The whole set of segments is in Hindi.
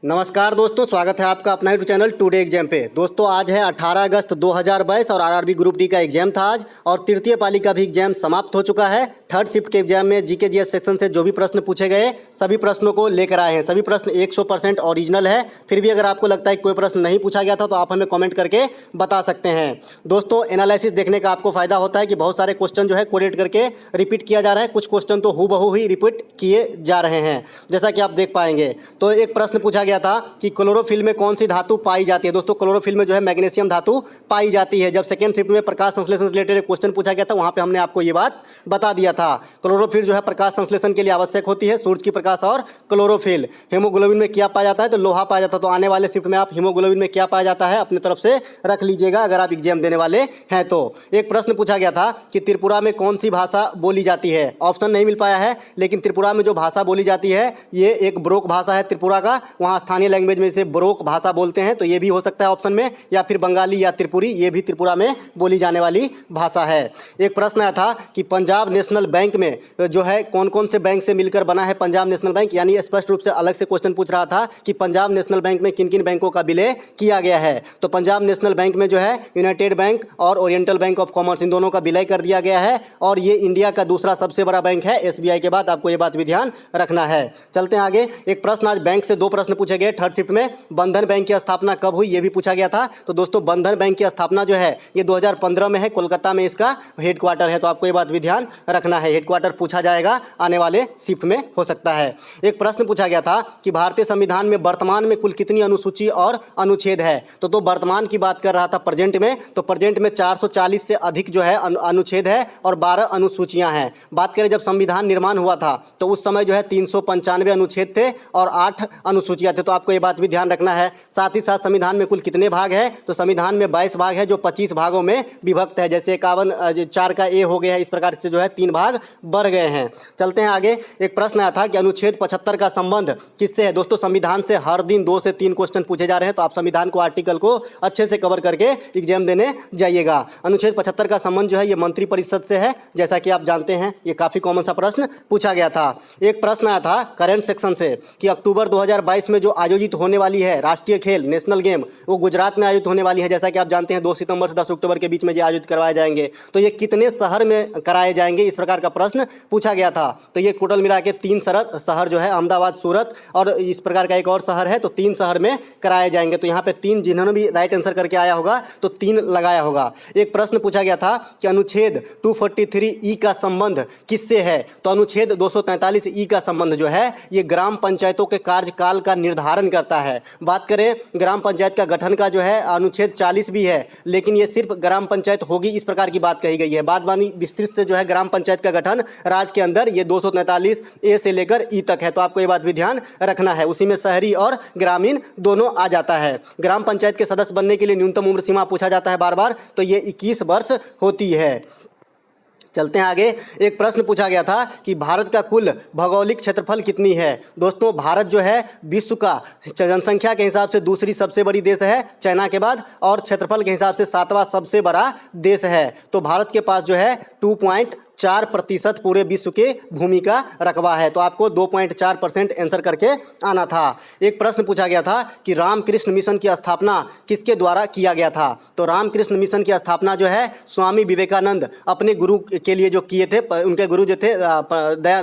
नमस्कार दोस्तों, स्वागत है आपका अपना यूट्यूब चैनल टुडे एग्जाम पे। दोस्तों आज है 18 अगस्त 2022 और आरआरबी ग्रुप डी का एग्जाम था आज, और तृतीय पाली का भी एग्जाम समाप्त हो चुका है। थर्ड शिफ्ट के एग्जाम में जीके जीएस सेक्शन से जो भी प्रश्न पूछे गए सभी प्रश्नों को लेकर आए हैं। सभी प्रश्न 100% ओरिजिनल है। फिर भी अगर आपको लगता है कि कोई प्रश्न नहीं पूछा गया था तो आप हमें कॉमेंट करके बता सकते हैं। दोस्तों एनालिसिस देखने का आपको फायदा होता है कि बहुत सारे क्वेश्चन जो है कोरिलेट करके रिपीट किया जा रहा है, कुछ क्वेश्चन तो हूबहू ही रिपीट किए जा रहे हैं, जैसा कि आप देख पाएंगे। तो एक प्रश्न पूछा गया था कि क्लोरोफिल में कौन सी धातु पाई जाती है। दोस्तों क्लोरोफिल में जो है मैग्नीशियम धातु पाई जाती है। जब सेकंड शिफ्ट में प्रकाश संश्लेषण से रिलेटेड एक क्वेश्चन पूछा गया था वहां पे हमने आपको ये बात बता दिया था। क्लोरोफिल जो है प्रकाश संश्लेषण के लिए आवश्यक होती है, सूरज की प्रकाश और क्लोरोफिल। हीमोग्लोबिन में क्या पाया जाता है, तो लोहा पाया जाता है। तो आने वाले शिफ्ट में आप हीमोग्लोबिन में क्या पाया जाता है अपनी तरफ से रख लीजिएगा अगर आप एग्जाम देने वाले हैं तो। एक प्रश्न पूछा गया था कि त्रिपुरा में कौन सी भाषा बोली जाती है। ऑप्शन नहीं मिल पाया है, लेकिन त्रिपुरा में जो भाषा बोली जाती है ये एक ब्रोक भाषा है त्रिपुरा का। वहाँ स्थानीय लैंग्वेज में इसे ब्रोक भाषा बोलते हैं, तो ये भी हो सकता है ऑप्शन में, या फिर बंगाली या त्रिपुरी, ये भी त्रिपुरा में बोली जाने वाली भाषा है। एक प्रश्न आया था कि पंजाब नेशनल बैंक में जो है कौन कौन से बैंक से मिलकर बना है पंजाब नेशनल बैंक, यानी स्पष्ट रूप से अलग से क्वेश्चन पूछ रहा था कि पंजाब नेशनल बैंक में किन किन बैंकों का विलय किया गया है। तो पंजाब नेशनल बैंक में जो है यूनाइटेड बैंक और ओरिएंटल बैंक ऑफ कॉमर्स, इन दोनों का विलय कर दिया गया है, और ये इंडिया का दूसरा सबसे बड़ा बैंक है एसबीआई के बाद। आपको ये बात भी ध्यान रखना है। चलते हैं आगे। एक प्रश्न आज बैंक से दो प्रश्न पूछे गए थर्ड शिफ्ट में। बंधन बैंक की स्थापना कब हुई ये भी पूछा गया था। तो दोस्तों बंधन बैंक की स्थापना जो है ये 2015 में है, कोलकाता में इसका हेडक्वार्टर है। तो आपको ये बात भी ध्यान रखना है, हेडक्वार्टर पूछा जाएगा आने वाले शिफ्ट में हो सकता है। एक प्रश्न पूछा गया था कि भारतीय संविधान में वर्तमान में कुल कितनी अनुसूची और अनुच्छेद है। तो वर्तमान की बात कर रहा था प्रेजेंट में, तो प्रेजेंट में 440 से अधिक जो है अनुच्छेद है और 12 अनुसूचियां हैं। बात करें जब संविधान निर्माण हुआ था तो उस समय जो है 395 अनुच्छेद थे और 8 अनुसूचियां थे। तो आपको ये बात भी ध्यान रखना है। साथ ही साथ संविधान में कुल कितने भाग है, तो संविधान में 22 भाग है जो 25 भागों में विभक्त है। जैसे 51 4 का ए हो गया है, इस प्रकार से जो है 3 भाग बढ़ गए हैं। चलते हैं आगे। एक प्रश्न आया था कि अनुच्छेद 75 का संबंध किससे है। दोस्तों संविधान से हर दिन 2 से 3 क्वेश्चन पूछे जा रहे हैं, तो आप संविधान को आर्टिकल को अच्छे से कवर करके एग्जाम देने जाइएगा। अनुच्छेद 75 का संबंध जो है ये मंत्री परिषद से है, जैसा कि आप जानते हैं। ये काफी कॉमन सा प्रश्न पूछा गया था। एक प्रश्न आया था करंट सेक्शन से कि अक्टूबर 2022 में जो आयोजित होने वाली है राष्ट्रीय खेल नेशनल गेम, वो गुजरात में आयोजित होने वाली है। जैसा कि आप जानते हैं 2 सितंबर से 10 अक्टूबर के बीच में ये आयोजित करवाए जाएंगे। तो ये कितने शहर में कराए जाएंगे, इस प्रकार का प्रश्न पूछा गया था। तो ये टोटल मिला के 3 शहर जो है अहमदाबाद, सूरत और इस प्रकार का एक और शहर है, तो 3 शहर में कराए जाएंगे। तो यहाँ पे 3 जिन्होंने भी राइट आंसर करके आया होगा तो 3 लगाया होगा। एक प्रश्न पूछा गया था कि अनुच्छेद 243 का संबंध किससे है। तो अनुच्छेद 243 का संबंध जो है ये ग्राम पंचायतों के कार्यकाल का निर्धारण करता है। बात करें ग्राम पंचायत का गठन का जो है अनुच्छेद 40 भी है, लेकिन ये सिर्फ ग्राम पंचायत होगी इस प्रकार की बात कही गई है। बाद बानी विस्तृत से जो है ग्राम पंचायत का गठन राज्य के अंदर ये 243 ए से लेकर ई तक है। तो आपको ये बात भी ध्यान रखना है। उसी में शहरी और ग्रामीण दोनों आ जाता है। ग्राम पंचायत के सदस्य बनने के लिए न्यूनतम उम्र सीमा पूछा जाता है बार बार, तो ये 21 वर्ष होती है। चलते हैं आगे। एक प्रश्न पूछा गया था कि भारत का कुल भौगोलिक क्षेत्रफल कितनी है। दोस्तों भारत जो है विश्व का जनसंख्या के हिसाब से दूसरी सबसे बड़ी देश है चाइना के बाद, और क्षेत्रफल के हिसाब से 7वां सबसे बड़ा देश है। तो भारत के पास जो है 2.4% पूरे विश्व के भूमि का रकबा है। तो आपको 2.4% आंसर करके आना था। एक प्रश्न पूछा गया था कि रामकृष्ण मिशन की स्थापना किसके द्वारा किया गया था। तो रामकृष्ण मिशन की स्थापना जो है स्वामी विवेकानंद अपने गुरु के लिए जो किए थे, उनके गुरु जो थे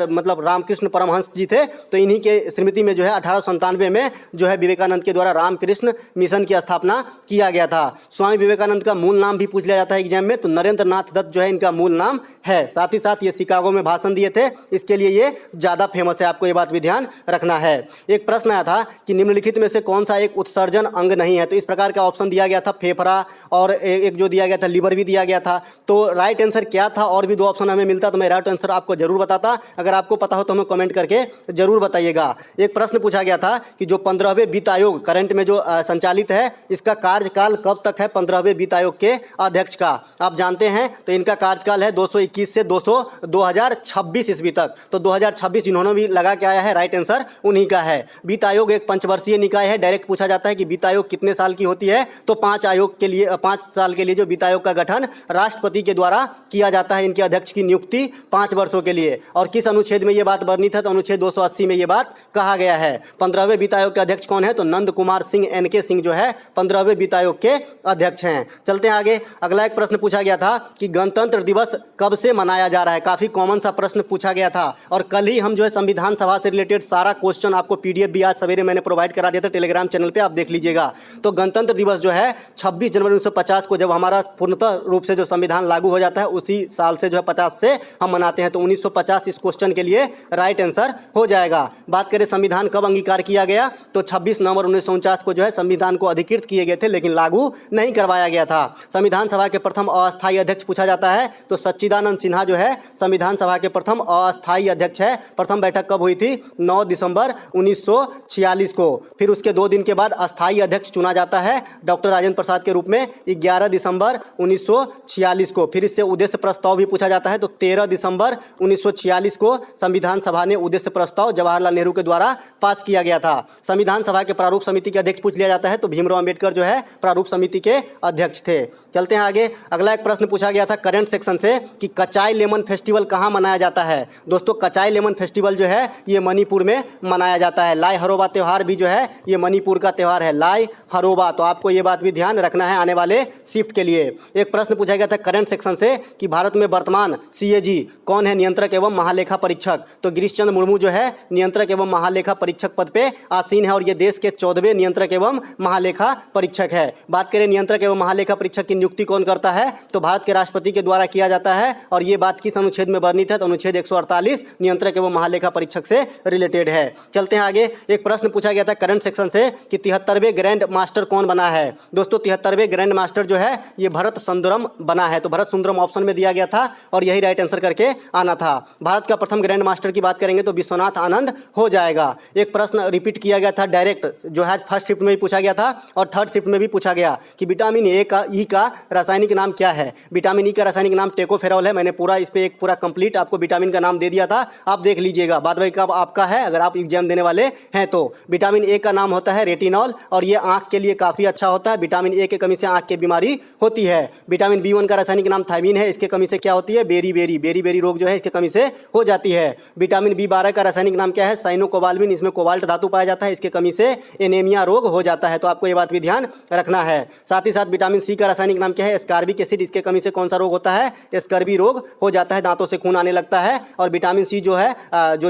मतलब रामकृष्ण परमहंस जी थे, तो इन्हीं के स्मृति में जो है 1897 में जो है विवेकानंद के द्वारा रामकृष्ण मिशन की स्थापना किया गया था। स्वामी विवेकानंद का मूल नाम भी पूछ लिया जाता है एग्जाम में, तो नरेंद्र नाथ दत्त जो है इनका मूल नाम है। साथ ही साथ ये शिकागो में भाषण दिए थे, इसके लिए ये ज्यादा फेमस है। आपको ये बात भी ध्यान रखना है। एक प्रश्न आया था कि निम्नलिखित में से कौन सा एक उत्सर्जन अंग नहीं है। तो इस प्रकार का ऑप्शन दिया गया था फेफड़ा, और एक जो दिया गया था लीवर भी दिया गया था। तो राइट आंसर क्या था, और भी 2 ऑप्शन हमें मिलता तो मैं राइट आंसर आपको जरूर बताता। अगर आपको पता हो तो हमें कमेंट करके जरूर बताइएगा। एक प्रश्न पूछा गया था कि जो 15वें वित्त आयोग करंट में जो संचालित है, इसका कार्यकाल कब तक है 15वें वित्त आयोग के अध्यक्ष का। आप जानते हैं तो इनका कार्यकाल है 221 2021 से 2026 ईस्वी तक। तो 2026 जिन्होंने भी लगा के आया है, राइट आंसर उन्हीं का है। वित्त आयोग एक पंचवर्षीय निकाय है। डायरेक्ट पूछा जाता है कि वित्त आयोग कितने साल की होती है, तो 5 साल के लिए जो वित्त आयोग का गठन राष्ट्रपति के द्वारा किया जाता है। इनके अध्यक्ष की नियुक्ति 5 वर्षों के लिए। और किस अनुच्छेद में ये बात वर्णित है, तो अनुच्छेद 280 में ये बात कहा गया है। 15वें वित्त आयोग के अध्यक्ष कौन है, तो नंद कुमार सिंह NK सिंह जो है 15वें वित्त आयोग के अध्यक्ष हैं। चलते हैं आगे। अगला एक प्रश्न पूछा गया था कि गणतंत्र दिवस कब से मनाया जा रहा है। काफी कॉमन सा प्रश्न पूछा गया था और कल ही हम जो है संविधान सभा से रिलेटेड सारा क्वेश्चन आपको PDF भी आज सवेरे मैंने प्रोवाइड करा दिया था टेलीग्राम चैनल पे, आप देख लीजिएगा। तो गणतंत्र दिवस जो है 26 जनवरी 1950 को जब हमारा पूर्णतः रूप से जो संविधान लागू हो जाता है उसी साल से जो है 50 से हम मनाते हैं। तो 1950 इस क्वेश्चन के लिए राइट आंसर हो जाएगा। बात करें संविधान कब अंगीकार किया गया, तो 26 नवंबर 1949 को जो है संविधान को अधिकृत किए गए थे, लेकिन लागू नहीं करवाया गया था। संविधान सभा के प्रथम अस्थायी अध्यक्ष पूछा जाता है, तो सच्चिदानंद सिन्हा जो है संविधान सभा के प्रथम अस्थायी अध्यक्ष है। प्रथम बैठक कब हुई थी, 9 दिसंबर 1946 को। फिर उसके 2 दिन के बाद अस्थायी अध्यक्ष चुना जाता है डॉक्टर राजेंद्र प्रसाद के रूप में 11 दिसंबर 1946 को। फिर इससे उद्देश्य प्रस्ताव भी पूछा जाता है, तो 13 दिसंबर 1946 को संविधान सभा ने उद्देश्य प्रस्ताव जवाहरलाल नेहरू के द्वारा पास किया गया था। संविधान सभा के प्रारूप समिति के अध्यक्ष पूछ लिया जाता है, तो भीमराव अंबेडकर जो है प्रारूप समिति के अध्यक्ष थे। चलते हैं आगे। अगला एक प्रश्न पूछा गया था करंट सेक्शन से कि कचाई लेमन फेस्टिवल कहाँ मनाया जाता है। दोस्तों कचाई लेमन फेस्टिवल जो है ये मणिपुर में मनाया जाता है। लाई हरोबा त्यौहार भी जो है ये मणिपुर का त्यौहार है, लाई हरोबा। तो आपको ये बात भी ध्यान रखना है आने वाले शिफ्ट के लिए। एक प्रश्न पूछा गया था करंट सेक्शन से कि भारत में वर्तमान CAG कौन है, नियंत्रक एवं महालेखा परीक्षक। तो गिरीश चंद्र मुर्मू जो है नियंत्रक एवं महालेखा परीक्षक पद पे आसीन है और ये देश के 14वें नियंत्रक एवं महालेखा परीक्षक है। बात करें नियंत्रक एवं महालेखा परीक्षक की नियुक्ति कौन करता है, तो भारत के राष्ट्रपति के द्वारा किया जाता है। और ये बात किस अनुच्छेद में वर्णित है, तो अनुच्छेद 148 नियंत्रक एवं महालेखा परीक्षक से रिलेटेड है। चलते हैं आगे। एक प्रश्न पूछा गया था करंट सेक्शन से कि 73वें ग्रैंड मास्टर कौन बना है। दोस्तों 73वें ग्रैंड मास्टर जो है ये भरत सुंदरम बना है। तो भरत सुंदरम ऑप्शन में दिया गया था और यही राइट आंसर करके आना था। भारत का प्रथम ग्रैंड मास्टर की बात करेंगे तो विश्वनाथ आनंद हो जाएगा। एक प्रश्न रिपीट किया गया था डायरेक्ट, जो है फर्स्ट शिफ्ट में भी पूछा गया था और थर्ड शिफ्ट में भी पूछा गया कि विटामिन ई का रासायनिक नाम क्या है। विटामिन ई का रासायनिक नाम टेकोफेरॉल है। मैंने पूरा इस पे एक पूरा कंप्लीट आपको विटामिन का नाम दे दिया था, आप देख लीजिएगा। बाद में कब आपका है अगर आप एग्जाम देने वाले हैं तो। विटामिन ए का नाम होता है रेटिनॉल और ये आंख के लिए काफ़ी अच्छा होता है। विटामिन ए की कमी से आंख की बीमारी होती है। विटामिन B1 का रासायनिक नाम थायमीन है, इसके कमी से क्या होती है, बेरी रोग जो है इसके कमी से हो जाती है। विटामिन B12 का रासायनिक नाम क्या है, साइनोकोबाल्मिन, इसमें कोबाल्ट धातु पाया जाता है, इसके कमी से एनीमिया रोग हो जाता है। तो आपको ये बात भी ध्यान रखना है। साथ ही साथ विटामिन C का रासायनिक नाम क्या है, एस्कॉर्बिक एसिड, इसके कमी से कौन सा रोग होता है, स्कर्वी रोग हो जाता है, दांतों से खून आने लगता है। और विटामिन C जो है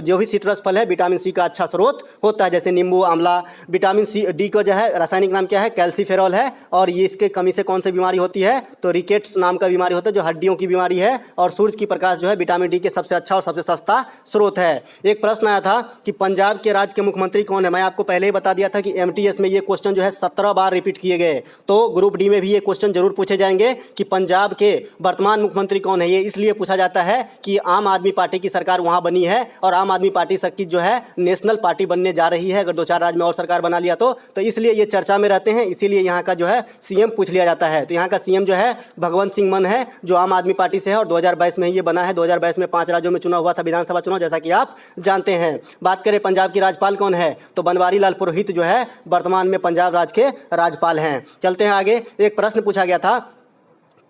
जो भी सिट्रस फल है विटामिन C का अच्छा स्रोत होता है, जैसे नींबू, आंवला। विटामिन D का जो है रासायनिक नाम क्या है, कैल्सीफेरॉल है और ये इसके कमी से कौन सी बीमारी होती है, तो रिकेट्स नाम का बीमारी होता है जो हड्डियों की बीमारी है। और सूरज की प्रकाश जो है विटामिन D के सबसे अच्छा और सबसे सस्ता स्रोत है। एक प्रश्न आया था कि पंजाब के राज्य के मुख्यमंत्री कौन है। मैं आपको पहले ही बता दिया था कि MTS में ये क्वेश्चन जो है 17 बार रिपीट किए गए, तो ग्रुप D में भी ये क्वेश्चन जरूर पूछे जाएंगे कि पंजाब के वर्तमान मुख्यमंत्री कौन है। ये इसलिए पूछा जाता है कि आम आदमी पार्टी की सरकार वहां बनी है और आम आदमी पार्टी की जो है नेशनल पार्टी बनने जा रही है, अगर 2-4 राज्य में और सरकार बना लिया तो इसलिए ये चर्चा में रहते हैं। इसीलिए यहाँ का जो है CM पूछ लिया जाता है। तो यहाँ का CM जो है भगवंत सिंह मान है, जो आम आदमी पार्टी से है और 2022 में ये बना है। 2022 में 5 राज्यों में चुनाव हुआ था, विधानसभा चुनाव, जैसा कि आप जानते हैं। बात करें पंजाब की राज्यपाल कौन है, तो बनवारी लाल पुरोहित जो है वर्तमान में पंजाब राज्य के राज्यपाल हैं। चलते हैं आगे। एक प्रश्न पूछा गया था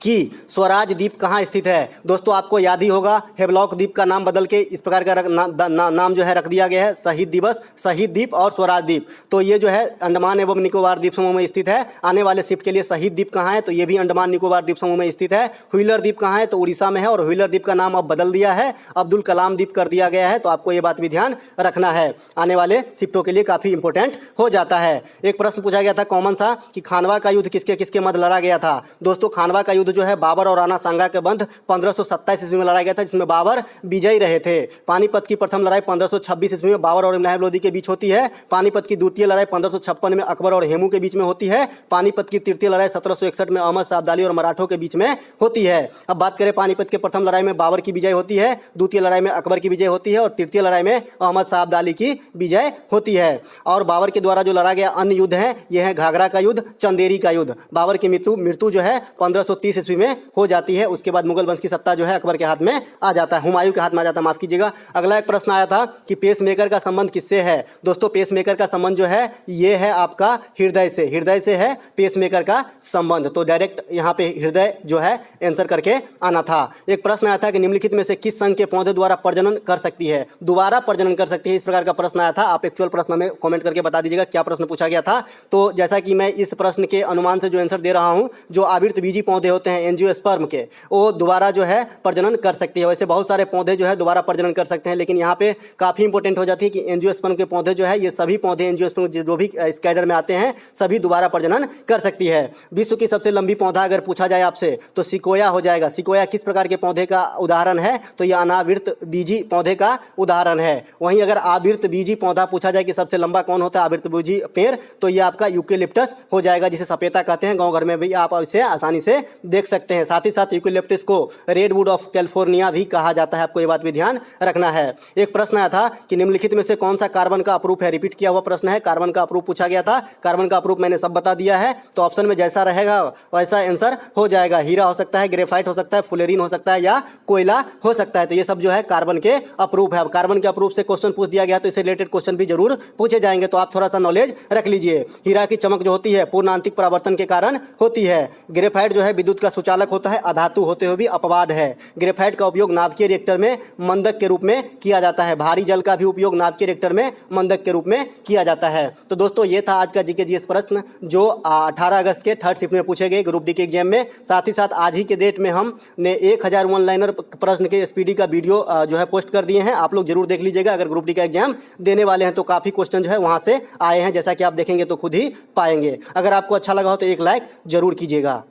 कि स्वराज द्वीप कहाँ स्थित है। दोस्तों आपको याद ही होगा, हेवलॉक द्वीप का नाम बदल के इस प्रकार का नाम जो है रख दिया गया है, शहीद दिवस, शहीद द्वीप और स्वराज द्वीप। तो ये जो है अंडमान एवं निकोबार द्वीप समूह में स्थित है। आने वाले शिफ्ट के लिए शहीद द्वीप कहाँ है, तो ये भी अंडमान निकोबार द्वीप समूह में स्थित है। व्हीलर द्वीप कहाँ है, तो उड़ीसा में है और व्हीलर द्वीप का नाम अब बदल दिया है, अब्दुल कलाम द्वीप कर दिया गया है। तो आपको ये बात भी ध्यान रखना है, आने वाले शिफ्टों के लिए काफ़ी इंपॉर्टेंट हो जाता है। एक प्रश्न पूछा गया था कॉमन सा कि खानवा का युद्ध किसके किसके मध्य लड़ा गया था। दोस्तों खानवा का युद्ध जो है बाबर और राणा सांगा के बंध 1527 ईस्वी में लड़ा गया था, जिसमें बाबर विजयी रहे थे। पानीपत की प्रथम लड़ाई 1526 ईस्वी में बाबर और इब्राहिम लोदी के बीच होती है। पानीपत की द्वितीय लड़ाई 1556 में अकबर और हेमू के बीच में होती है। पानीपत की तृतीय लड़ाई 1761 में अहमद शाह अब्दाली और मराठों के बीच में होती है। अब बात करें पानीपत के प्रथम लड़ाई में बाबर की विजय होती है, द्वितीय लड़ाई में अकबर की विजय होती है और तृतीय लड़ाई में अहमद शाह अब्दाली की विजय होती है। और बाबर के द्वारा जो लड़ा गया अन्य युद्ध है, यह है घाघरा का युद्ध, चंदेरी का युद्ध। बाबर की मृत्यु जो है 1530 ईस्वी में हो जाती है। उसके बाद मुगल वंश की सत्ता जो है अकबर के हाथ में आ जाता है, हुमायूं के हाथ में आ जाता है, माफ कीजिएगा। अगला एक प्रश्न आया था कि पेस मेकर का संबंध किससे है। दोस्तों पेस मेकर का संबंध जो है ये है आपका हृदय से, हृदय से है पेस मेकर का संबंध। तो डायरेक्ट यहाँ पे हृदय जो है आंसर करके आना था। एक प्रश्न आया था कि निम्नलिखित में से किस संघ के पौधे द्वारा प्रजनन कर सकती है, दोबारा प्रजनन कर सकती है, इस प्रकार का प्रश्न आया था। आप एक्चुअल प्रश्न में कमेंट करके बता दीजिएगा क्या प्रश्न पूछा गया था। तो जैसा कि मैं इस प्रश्न के अनुमान से जो आंसर दे रहा हूं, जो आवृत बीजी पौधे होते हैं एंजियोस्पर्म के, वो दोबारा जो है प्रजनन कर सकती है। वैसे बहुत सारे पौधे जो है दोबारा प्रजनन कर सकते हैं, लेकिन यहाँ पे काफी इंपॉर्टेंट हो जाती है कि एंजियोस्पर्म के पौधे जो है ये सभी पौधे एंजियोस्पर्म जो भी इस कैडर में आते हैं सभी दोबारा प्रजनन कर सकती है। विश्व की सबसे लंबी पौधा अगर पूछा जाए आपसे तो सिकोया हो जाएगा। सिकोया किस प्रकार के पौधे का उदाहरण है, तो यह अनावृत बीजी पौधे का उदाहरण है। वहीं अगर आवृत बीजी पौधा पूछा जाए कि सबसे लंबा कौन होता है आवृत बीजी पेड़, तो यह आपका यूकेलिप्टस हो जाएगा, जिसे सपेता कहते हैं। गांव घर में भी आप इसे आसानी से देख सकते हैं। साथ ही साथ यूकेलिप्टस को रेडवुड ऑफ कैलिफोर्निया भी कहा जाता है, आपको ये बात भी ध्यान रखना है। एक प्रश्न आया था कि निम्नलिखित में से कौन सा कार्बन का अप्रूप है, रिपीट किया हुआ प्रश्न है, कार्बन का अप्रूप पूछा गया था। कार्बन का अप्रूप मैंने सब बता दिया है, तो ऑप्शन में जैसा रहेगा वैसा आंसर हो जाएगा। हीरा हो सकता है, ग्रेफाइट हो सकता है, फुलेरिन हो सकता है या कोयला हो सकता है। तो ये सब जो है कार्बन के अप्रूप है। अब कार्बन के अप्रूप से क्वेश्चन पूछ दिया गया तो इससे रिलेटेड क्वेश्चन भी जरूर पूछे जाएंगे, तो आप थोड़ा सा नॉलेज रख लीजिए। हीरा की चमक जो होती है पूर्ण आंतरिक परावर्तन के कारण होती है। ग्रेफाइट जो है विद्युत का सुचालक होता है, अधातु होते हुए भी अपवाद है। ग्रेफाइट का उपयोग नाभिकीय रिएक्टर में मंदक के रूप में किया जाता है। भारी जल का भी उपयोग नाभिकीय रिएक्टर में मंदक के रूप में किया जाता है। तो दोस्तों ये था आज का जीके जीएस प्रश्न जो 18 अगस्त के थर्ड शिफ्ट में पूछे गए ग्रुप डी के एग्जाम में। साथ ही साथ आज ही के डेट में हमने 1000 वन लाइनर प्रश्न के स्पीडी का वीडियो जो है पोस्ट कर दिए हैं, आप लोग जरूर देख लीजिएगा। अगर ग्रुप डी का एग्जाम देने वाले हैं तो काफी क्वेश्चन जो है वहां से आए हैं, जैसा कि आप देखेंगे तो खुद ही पाएंगे। अगर आपको अच्छा लगा हो तो एक लाइक जरूर कीजिएगा।